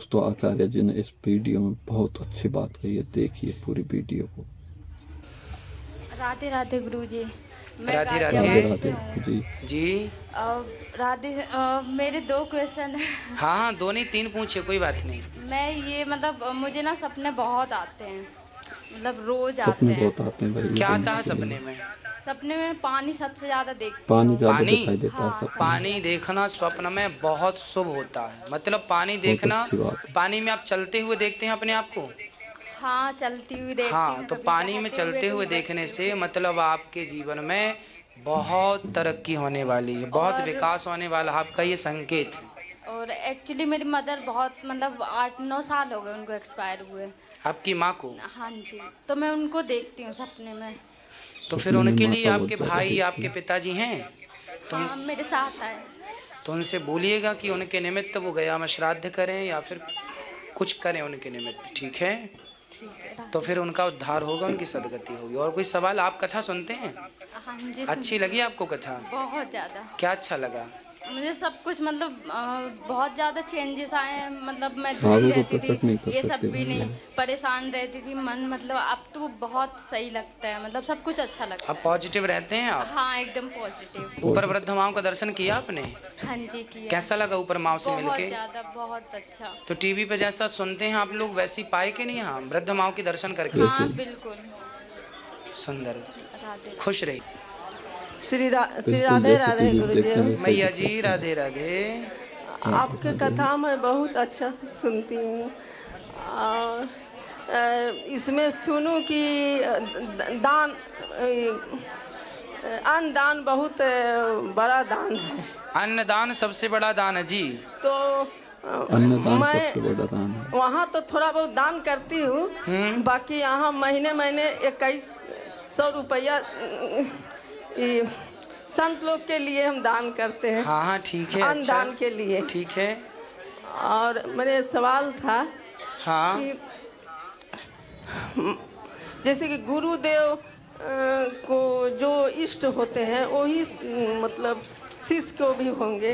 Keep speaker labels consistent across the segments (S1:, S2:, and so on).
S1: दोस्तों आचार्य जी ने इस वीडियो में बहुत अच्छी बात कही है, देखिए पूरी वीडियो को।
S2: राधे राधे गुरुजी। मैं
S3: राधे
S1: राधे
S2: गाजियाबाद से
S1: राधे
S2: हूँ।
S1: जी।
S3: जी।
S2: राधे मेरे 2 क्वेश्चन है।
S3: हाँ हाँ, 2 नहीं 3 पूछे, कोई बात नहीं।
S2: मैं ये मतलब मुझे ना सपने बहुत आते हैं, मतलब रोज
S1: सपने
S2: आते हैं।
S1: बहुत आते हैं भाई, ये
S3: क्या आता
S1: बनने
S3: है
S1: के लिए।
S3: सपने में?
S2: सपने में पानी सबसे ज्यादा देखती
S1: पानी
S2: हूँ।
S1: ज्यादा
S3: पानी?
S1: दिखाई देता है
S2: हाँ,
S1: सपने में।
S3: पानी देखना स्वप्न में बहुत शुभ होता है, मतलब पानी
S1: बहुत
S3: देखना।
S1: अच्छी बात है।
S3: पानी में आप चलते हुए देखते हैं अपने आप को?
S2: हाँ, चलती हुई देखती
S3: हाँ,
S2: हूँ,
S3: तो
S2: कभी
S3: पानी में
S2: बहते
S3: चलते हुए
S2: कभी
S3: देखने
S2: बचते
S3: से
S2: हुए।
S3: मतलब आपके जीवन में बहुत तरक्की होने वाली है, बहुत
S2: और
S3: विकास होने वाला है, आपका ये संकेत है।
S2: और एक्चुअली मेरी मदर बहुत मतलब 8-9 साल हो गए उनको एक्सपायर हुए।
S3: आपकी माँ को?
S2: हाँ जी, तो मैं उनको देखती हूँ सपने में।
S3: तो फिर
S1: सपने में
S3: उनके लिए
S1: माता
S3: आपके
S1: बहुत ज्यादा
S3: भाई,
S1: दिखती
S3: आपके
S1: है।
S3: पिताजी हैं? तो
S2: हाँ, मेरे साथ आए।
S3: तो उनसे बोलिएगा कि उनके निमित्त वो गया में श्राद्ध करें या फिर कुछ करें उनके निमित्त, ठीक है?
S2: ठीक है।
S3: तो फिर उनका उद्धार होगा, उनकी सदगति होगी। और कोई सवाल? आप कथा सुनते हैं?
S2: हाँ जी,
S3: अच्छी लगी आपको कथा?
S2: बहुत ज़्यादा।
S3: क्या अच्छा लगा?
S2: मुझे सब कुछ मतलब बहुत ज़्यादा चेंजेस आए हैं। मतलब मैं दुखी
S1: भावों को
S2: रहती
S1: प्रकट नहीं
S2: थी,
S1: कर
S2: ये सब
S1: सकते
S2: भी
S1: भाई
S2: नहीं,
S1: हम।
S2: परेशान रहती थी मन, मतलब अब तो बहुत सही लगता है, मतलब सब कुछ अच्छा लगता
S3: अब
S2: है।
S3: पॉजिटिव रहते हैं आप?
S2: हाँ, एकदम पॉजिटिव।
S3: ऊपर वृद्ध माओं का दर्शन किया आपने?
S2: हाँ जी, किया।
S3: कैसा लगा ऊपर माओ से
S2: बहुत
S3: मिलके?
S2: ज़्यादा, बहुत अच्छा।
S3: तो टीवी पे जैसा सुनते हैं आप लोग वैसी पाए कि नहीं? हाँ, वृद्ध माओ के दर्शन करके
S2: हाँ, बिल्कुल।
S3: सुंदर,
S2: राधे
S3: खुश रही।
S2: श्री
S1: बिल्कुल,
S2: राधे
S1: जैसे
S2: राधे
S1: टीवी में
S2: गुरुजी।
S1: देखते हैं वैसा ही
S3: मैया
S1: दिख
S3: जी
S1: सकता है।
S3: राधे राधे।
S1: राधे
S4: आपके
S1: राधे।
S4: कथा मैं बहुत अच्छा सुनती हूँ। और इसमें सुनूं कि दान, अन्न दान बहुत बड़ा दान है।
S3: अन्नदान सबसे बड़ा दान है जी।
S4: तो
S1: अन्नदान सबसे
S4: मैं
S1: बड़ा दान है।
S4: वहाँ तो थोड़ा बहुत दान करती हूँ, बाकी यहाँ महीने महीने 2100 रुपया ये संत लोग के लिए हम दान करते हैं।
S3: हाँ हाँ, ठीक है,
S4: अन्न
S3: अच्छा,
S4: दान के लिए।
S3: ठीक है।
S4: और मेरे सवाल था
S3: हाँ
S4: कि जैसे कि गुरुदेव को जो इष्ट होते हैं वही मतलब शिष्य को भी होंगे,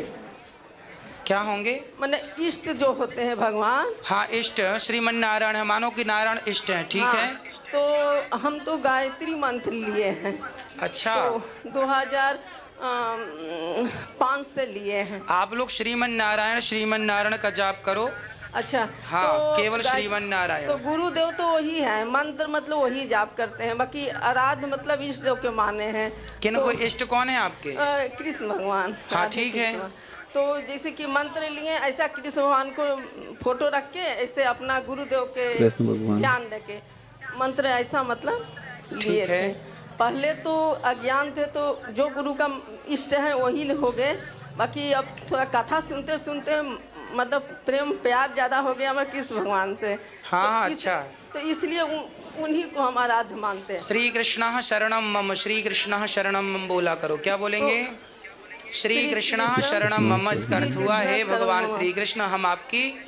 S3: क्या होंगे?
S4: माने इष्ट जो होते हैं भगवान।
S3: हाँ, इष्ट श्रीमन नारायण है, मानो कि नारायण इष्ट है, ठीक
S4: हाँ,
S3: है।
S4: तो हम तो गायत्री मंत्र लिए हैं,
S3: अच्छा,
S4: तो 2005 से लिए हैं।
S3: आप लोग श्रीमन नारायण का जाप करो।
S4: अच्छा,
S3: हाँ,
S4: तो
S3: केवल श्रीमन नारायण।
S4: तो गुरुदेव तो वही है, मंत्र मतलब वही जाप करते हैं, बाकी आराध्य मतलब इष्ट देव के माने हैं।
S3: किन
S4: तो
S3: को इष्ट कौन है आपके?
S4: कृष्ण भगवान।
S3: हाँ,
S4: राधे
S3: ठीक है।
S4: कृष्ण। तो जैसे कि मंत्र लिए ऐसा कृष्ण भगवान को फोटो रख के ऐसे अपना गुरुदेव के
S1: कृष्ण भगवान।
S4: ध्यान दे के मंत्र ऐसा मतलब लिए
S3: ठीक है।
S4: थे। पहले तो अज्ञान थे, तो जो गुरु का इष्ट है वही हो गए। बाकी अब थोड़ा कथा सुनते सुनते मतलब प्रेम प्यार ज़्यादा हो गया हमारे कृष्ण भगवान से।
S3: हाँ हाँ,
S4: तो
S3: अच्छा।
S4: तो इसलिए उन्हीं को हम आराध्य मानते हैं।
S3: श्री कृष्ण शरणम मम, श्री कृष्ण शरणम मम बोला करो। क्या बोलेंगे? श्री कृष्ण शरणम मम। इसका अर्थ हुआ, हे भगवान श्री कृष्ण, हम आपकी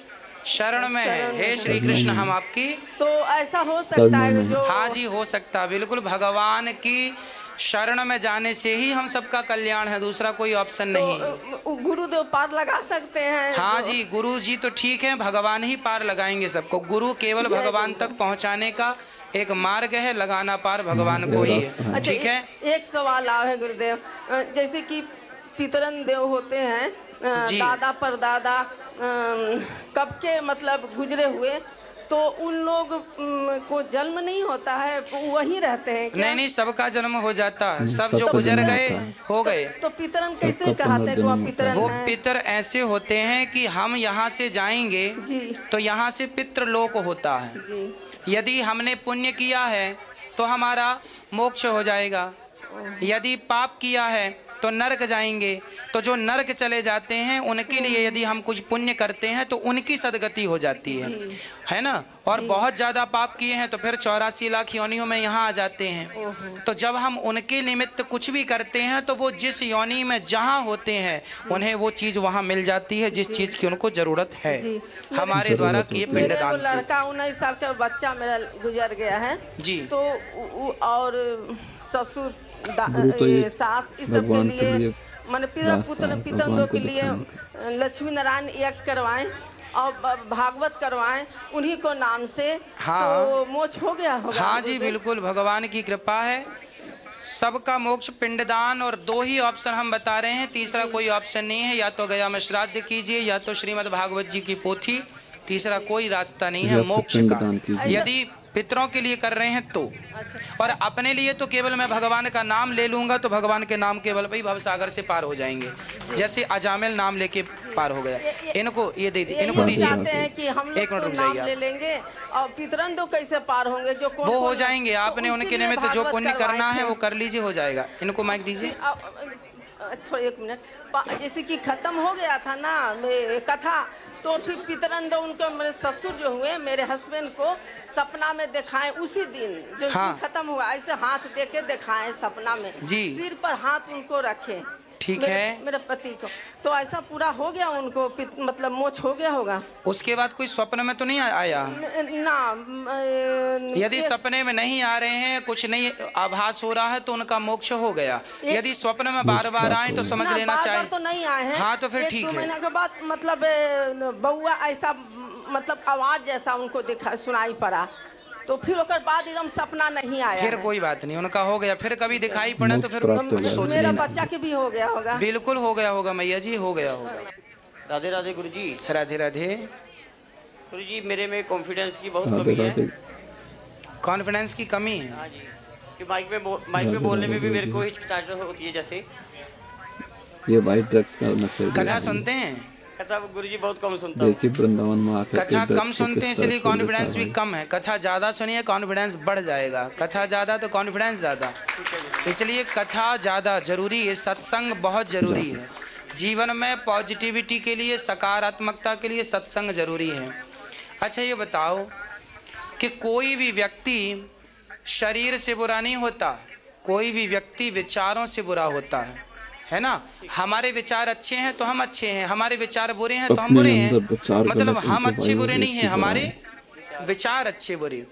S3: शरण में हैं। हे श्री कृष्ण, हम आपकी।
S4: तो ऐसा हो सकता है जो
S3: हाँ जी, हो सकता है, बिल्कुल। भगवान की शरण में जाने से ही हम सबका कल्याण है, दूसरा कोई ऑप्शन नहीं।
S4: तो गुरुदेव पार लगा सकते हैं।
S3: हाँ जी, गुरु जी तो ठीक है, भगवान ही पार लगाएंगे सबको। गुरु केवल भगवान तक पहुंचाने का एक मार्ग है, लगाना पार भगवान को ही है,
S4: अच्छा,
S3: ठीक है।
S4: एक सवाल आ है गुरुदेव। जैसे कि पितरन देव होते हैं,
S3: जी।
S4: दादा परदादा कब के मतलब गुजरे हुए, तो उन लोग को जन्म नहीं होता है, वही रहते हैं क्या?
S3: नहीं नहीं, सबका जन्म हो जाता है, सब जो
S1: सबका
S3: गुजर
S1: जन्म
S3: गए
S1: होता है।
S3: हो गए।
S4: तो पितरन कैसे
S1: सबका
S4: कहते हैं कि वह
S1: पुनर्जन्म होता
S4: पितरन
S1: है।
S3: वो
S4: है?
S3: पितर ऐसे होते हैं कि हम यहाँ से जाएंगे
S4: जी
S3: तो यहाँ से पितृलोक होता है।
S4: जी।
S3: यदि हमने पुण्य किया है तो हमारा मोक्ष हो जाएगा, यदि पाप किया है तो नरक जाएंगे। तो जो नरक चले जाते हैं उनके लिए यदि हम कुछ पुण्य करते हैं तो उनकी सदगति हो जाती है ना। और बहुत ज़्यादा पाप किए हैं तो फिर 84 लाख योनियों में यहाँ आ जाते हैं। तो जब हम उनके निमित्त कुछ भी करते हैं तो वो जिस योनि में जहाँ होते हैं उन्हें वो चीज़ वहाँ मिल जाती है जिस चीज़ की उनको ज़रूरत है। हमारे द्वारा किए
S4: मेरे
S3: पिंडदान से।
S4: लड़का 19 साल का बच्चा मेरा गुजर गया है
S3: जी।
S4: तो और ससुर
S1: तो
S4: ये सास इस सब के
S1: भगवान के
S4: लिए
S1: लिए
S4: माने पिता
S1: रास्ता
S4: पुत्र
S1: है,
S4: पितरों
S1: भगवान को
S4: के लिए
S1: दिखाने का।
S4: लक्ष्मी नारायण यज्ञ करवाएं और भागवत करवाएं उन्हीं को नाम से,
S3: हाँ।
S4: तो मोक्ष हो गया होगा।
S3: हाँ जी बिल्कुल, भगवान की कृपा है, सबका मोक्ष पिंडदान। और 2 ही ऑप्शन हम बता रहे हैं, तीसरा कोई ऑप्शन नहीं है। या तो गया में श्राद्ध कीजिए, या तो श्रीमद् भागवत जी की पोथी, तीसरा कोई रास्ता नहीं है
S1: या तो
S3: मोक्ष
S1: पिंडदान
S3: का।
S1: कीजिए।
S3: यदि पितरों के लिए कर रहे हैं तो,
S4: अच्छा।
S3: और अपने लिए तो केवल मैं भगवान का नाम ले लूंगा तो भगवान के नाम केवल भाई भवसागर से पार हो जाएंगे, जैसे अजामिल नाम लेके पार हो गया। इनको ये दे दीजिए, इनको
S4: ये
S3: दीजिए।
S4: चाहते हैं कि हम लोग
S3: एक मिनट
S4: तो
S3: रुक
S4: नाम
S3: जाइए
S4: ले
S3: आप।
S4: लेंगे और पितरन तो कैसे पार होंगे, जो
S3: वो हो जाएंगे, आपने
S4: तो
S3: उनके
S4: इसीलिए
S3: निमित्त जो
S4: भागवत
S3: पुण्य
S4: करवाए
S3: करना है
S4: थे।
S3: वो कर लीजिए, हो जाएगा। इनको माइक दीजिए।
S4: थोड़ा 1 मिनट, जैसे कि खत्म हो गया था ना कथा, तो फिर पितरन उनको मेरे ससुर जो हुए मेरे हस्बैंड को सपना में दिखाएं उसी दिन जो
S3: हाँ।
S4: खत्म हुआ, ऐसे हाथ दे के दिखाएं सपना में,
S3: जी।
S4: सिर पर हाथ उनको रखे,
S3: ठीक है।
S4: मेरे पति को, तो ऐसा पूरा हो गया उनको, मतलब मोक्ष हो गया होगा
S3: उसके बाद कोई स्वप्न में तो नहीं आया?
S4: ना।
S3: यदि सपने में नहीं आ रहे हैं, कुछ नहीं आभास हो रहा है, तो उनका मोक्ष हो गया। यदि स्वप्न में बार बार आए तो समझ लेना
S4: बार
S3: चाहिए
S4: तो नहीं आए हैं।
S3: हाँ तो फिर ठीक
S4: 1-2
S3: है।
S4: महीना के बाद मतलब बउआ ऐसा मतलब आवाज जैसा उनको दिखा सुनाई पड़ा, तो फिर ओकर बाद एकदम सपना नहीं आया
S3: फिर
S4: है।
S3: कोई बात नहीं, उनका हो गया। फिर कभी दिखाई पड़े तो फिर
S1: प्राप्त हो गया।
S3: सोच
S4: मेरा
S3: लेना।
S4: बच्चा के भी हो गया होगा।
S3: बिल्कुल हो गया होगा मैया जी, हो गया होगा।
S5: राधे राधे गुरु जी।
S3: राधे राधे।
S5: गुरु जी मेरे में कॉन्फिडेंस की बहुत
S1: राधे
S5: कमी है।
S1: राधे।
S3: कॉन्फिडेंस की कमी है।
S5: हाँ जी, कि माइक पे बोलने में भी मेरे को हिचकिचाहट होती है। जैसे
S1: ये भाई ड्रग्स का नशे
S3: कथा सुनते हैं?
S5: कथा गुरु जी बहुत कम सुनता हूँ।
S1: देखिए वृंदावन में आकर
S3: कथा कम सुनते हैं इसलिए कॉन्फिडेंस भी कम है। कथा ज़्यादा सुनिए, कॉन्फिडेंस बढ़ जाएगा। कथा ज़्यादा तो कॉन्फिडेंस ज़्यादा, इसलिए कथा ज़्यादा जरूरी है। सत्संग बहुत ज़रूरी है जीवन में, पॉजिटिविटी के लिए, सकारात्मकता के लिए सत्संग जरूरी है। अच्छा ये बताओ कि कोई भी व्यक्ति शरीर से बुरा नहीं होता, कोई भी व्यक्ति विचारों से बुरा होता है ना। हमारे विचार अच्छे हैं तो हम अच्छे हैं, हमारे विचार बुरे हैं तो हम
S1: अपने
S3: बुरे
S1: अंदर
S3: हैं।
S1: विचार
S3: मतलब
S1: गलत
S3: हम
S1: उनके
S3: अच्छे
S1: भाई
S3: बुरे नहीं हैं,
S1: व्यक्ति
S3: हमारे विचार अच्छे बुरे।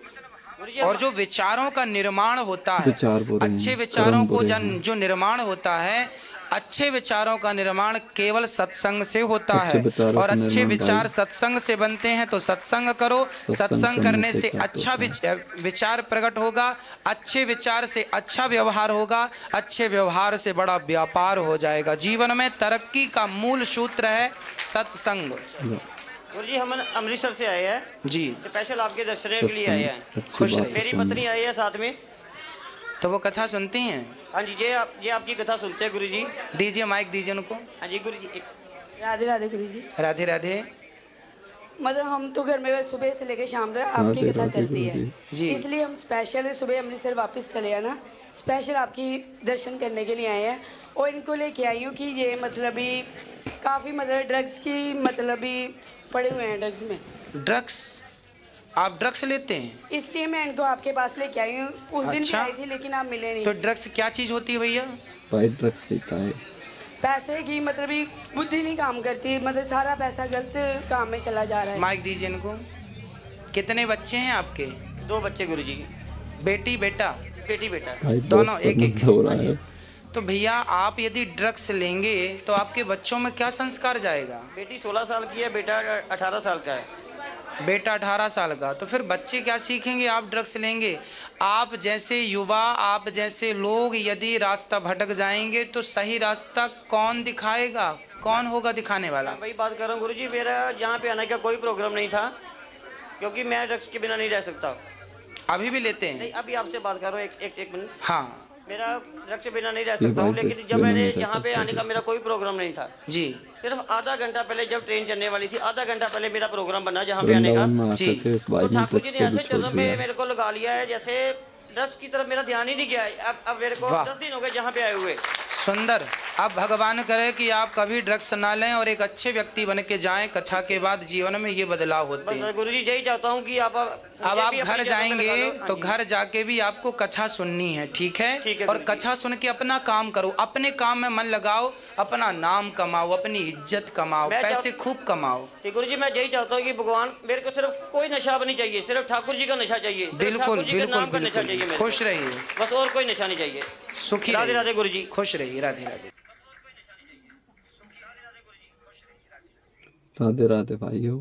S3: और जो विचारों का निर्माण होता है,
S1: विचार बुरे हैं,
S3: अच्छे विचारों
S1: कर्म
S3: को
S1: बुरे हैं।
S3: जो निर्माण होता है, अच्छे विचारों का निर्माण केवल सत्संग से होता
S1: अच्छे
S3: है।
S1: विचारों
S3: और
S1: का
S3: अच्छे
S1: निर्माण
S3: विचार
S1: भाई।
S3: सत्संग से बनते हैं, तो सत्संग करो। सत्संग करने से अच्छा विचार प्रकट होगा, अच्छे विचार से अच्छा व्यवहार होगा, अच्छे व्यवहार से बड़ा व्यापार हो जाएगा। जीवन में तरक्की का मूल सूत्र है सत्संग।
S5: गुरु जी हम अमृतसर से आए हैं
S3: जी,
S5: स्पेशल आपके दर्शन के लिए आए हैं।
S3: खुश रहिए।
S5: मेरी पत्नी आई है साथ में।
S3: तो वो कथा सुनती हैं?
S5: हाँ जी, ये आपकी कथा सुनते हैं गुरु जी।
S3: दीजिए माइक दीजिए उनको।
S5: हाँ जी गुरु जी।
S6: राधे राधे गुरु जी।
S3: राधे राधे।
S6: मतलब हम तो घर में सुबह से लेकर शाम तक आपकी
S1: राधे
S6: कथा
S1: राधे
S6: चलती है,
S1: गुरुजी।
S3: जी।
S6: इसलिए हम स्पेशल सुबह अमृतसर वापस चले आना, स्पेशल आपकी दर्शन करने के लिए आए हैं। और इनको लेके आई हूँ कि ये मतलब ही काफ़ी मतलब ड्रग्स की मतलब ही पड़े हुए हैं ड्रग्स में।
S3: ड्रग्स? आप ड्रग्स लेते हैं?
S6: इसलिए मैं इनको आपके पास लेके आई हूँ। उस दिन भी
S3: अच्छा।
S6: आई थी लेकिन आप मिले नहीं।
S3: तो ड्रग्स क्या चीज़ होती है भैया?
S1: भाई ड्रग्स पीता है।
S6: पैसे की मतलब ही बुद्धि नहीं काम करती, मतलब सारा पैसा गलत काम में चला जा रहा है।
S3: माइक दीजिए इनको। कितने बच्चे हैं आपके?
S5: 2 बच्चे गुरु जी।
S3: बेटी बेटा?
S5: बेटी बेटा।
S1: भाई
S3: दोनों
S1: बहुत
S3: एक-एक।
S1: शर्मिंदा हो रहा है।
S3: तो भैया आप यदि ड्रग्स लेंगे तो आपके बच्चों में क्या संस्कार जाएगा?
S5: बेटी 16 साल की है, बेटा 18 साल का है।
S3: बेटा 18 साल का, तो फिर बच्चे क्या सीखेंगे? आप ड्रग्स लेंगे। आप जैसे युवा, आप जैसे लोग यदि रास्ता भटक जाएंगे तो सही रास्ता कौन दिखाएगा? कौन होगा दिखाने वाला?
S5: वही बात कर रहा हूँ गुरु जी, मेरा यहाँ पे आने का कोई प्रोग्राम नहीं था, क्योंकि मैं ड्रग्स के बिना नहीं रह सकता।
S3: अभी भी लेते हैं?
S5: नहीं, अभी आपसे बात कर रहा हूँ एक मिनट।
S3: हाँ
S5: मेरा ड्रग्स के बिना नहीं रह सकता हूँ, लेकिन जब मैंने यहाँ पे आने का मेरा कोई प्रोग्राम नहीं था।
S3: जी।
S5: सिर्फ आधा घंटा पहले जब ट्रेन चलने वाली थी, आधा घंटा पहले मेरा प्रोग्राम बना जहाँ पे आने का।
S1: वृंदावन में
S3: जी।
S1: आकर के इस
S5: तो
S1: भाई ने
S5: ठाकुर जी
S1: ड्रग्स
S5: ने
S1: को भी
S5: ऐसे
S1: छोड़
S5: चरणों में
S1: दिया।
S5: मेरे को लगा लिया है, जैसे ड्रग्स की तरफ मेरा ध्यान ही नहीं गया है। अब मेरे को
S3: वाह।
S5: 10 दिन हो गए जहाँ पे आए हुए।
S3: सुंदर। अब भगवान करे कि आप कभी ड्रग्स ना लें और एक अच्छे व्यक्ति बन के जाएं। कथा के बाद जीवन में ये बदलाव होते हैं।
S5: बस गुरु जी यही चाहता हूँ कि आप
S3: अब आप घर जाएंगे तो घर जाके भी आपको कथा सुननी है, ठीक है?
S5: ठीक है
S3: और
S5: गुरुजी।
S3: कथा सुन के अपना काम करो, अपने काम में मन लगाओ, अपना नाम कमाओ, अपनी इज्जत कमाओ,
S5: मैं
S3: पैसे खूब कमाओ।
S5: ठीक गुरु जी, मैं यही चाहता हूँ कि भगवान मेरे को सिर्फ कोई नशा नहीं चाहिए, सिर्फ ठाकुर जी का नशा चाहिए। सिर्फ
S3: बिल्कुल
S5: ठाकुर जी के
S3: बिल्कुल
S5: नाम का नशा चाहिए
S3: बिल्कुल।
S5: मेरे को।
S3: खुश रहिए,
S5: बस और कोई नशा नहीं चाहिए।
S3: सुखी
S5: राधे
S3: रहिए।
S5: राधे गुरु जी।
S3: खुश रहिए। राधे राधे।
S1: राधे राधे भाइयों।